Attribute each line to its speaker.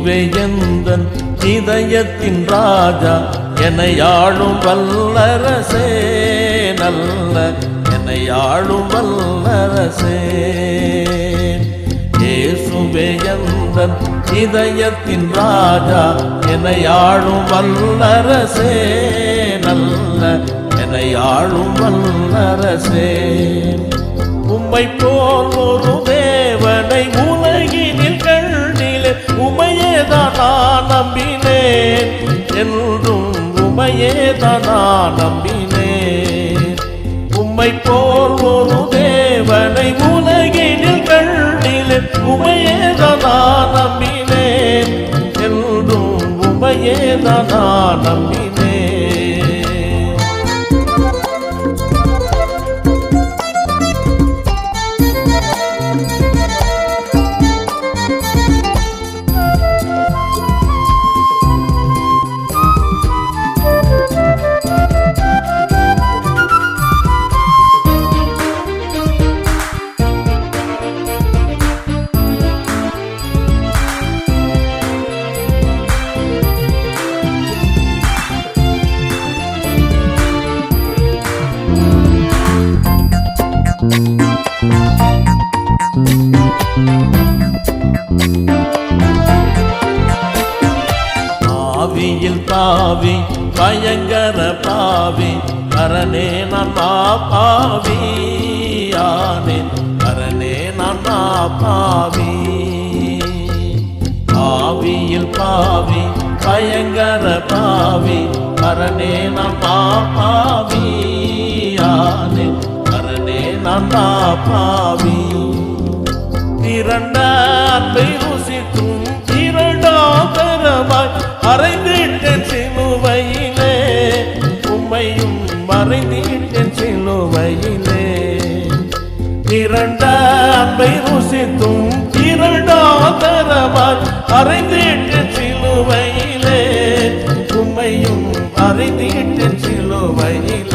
Speaker 1: இயேசுவே எந்தன் இதயத்தின் ராஜா, என்னை ஆளும் வல்லரசே, நல்ல என்னை ஆளும் வல்லரசே. இயேசுவே எந்தன் இதயத்தின் ராஜா, என்னை ஆளும் வல்லரசே, நல்ல என்னை ஆளும் வல்லரசே. உம்மை போல் ஒரு தேவனை உலகினில் கண்டிலே, உமையேதான் நான் நம்பினேன், என்றும் உமையேதான் நான் நம்பினேன். உம்மை போல் ஒரு தேவனை உலகினில் கண்டிலே, உமையேதான் நான் நம்பினேன், என்றும் உமையேதான் நான் நம்பினேன். ஆவியில் பாவி பயங்கர பாவி, கரனே நான் பாவி ஆனேன், கரனே நான் பாவி. ஆவியில் பாவி பயங்கர பாவி, கரனே நான் பாவி ஆனேன், கரனே நான் பாவி. திரண்ட அன்பை ருசித்தும் இரண்டாதரமாய் அறைந்திட்டேன் சிலுவையிலே, உம்மையும் மறைந்திட்டேன் சிலுவையிலே. திரண்ட அன்பை ருசித்தும் இரண்டாதரமாய் அறைந்திட்டேன் சிலுவையிலே, உம்மையும் மறைந்திட்டேன் சிலுவையிலே.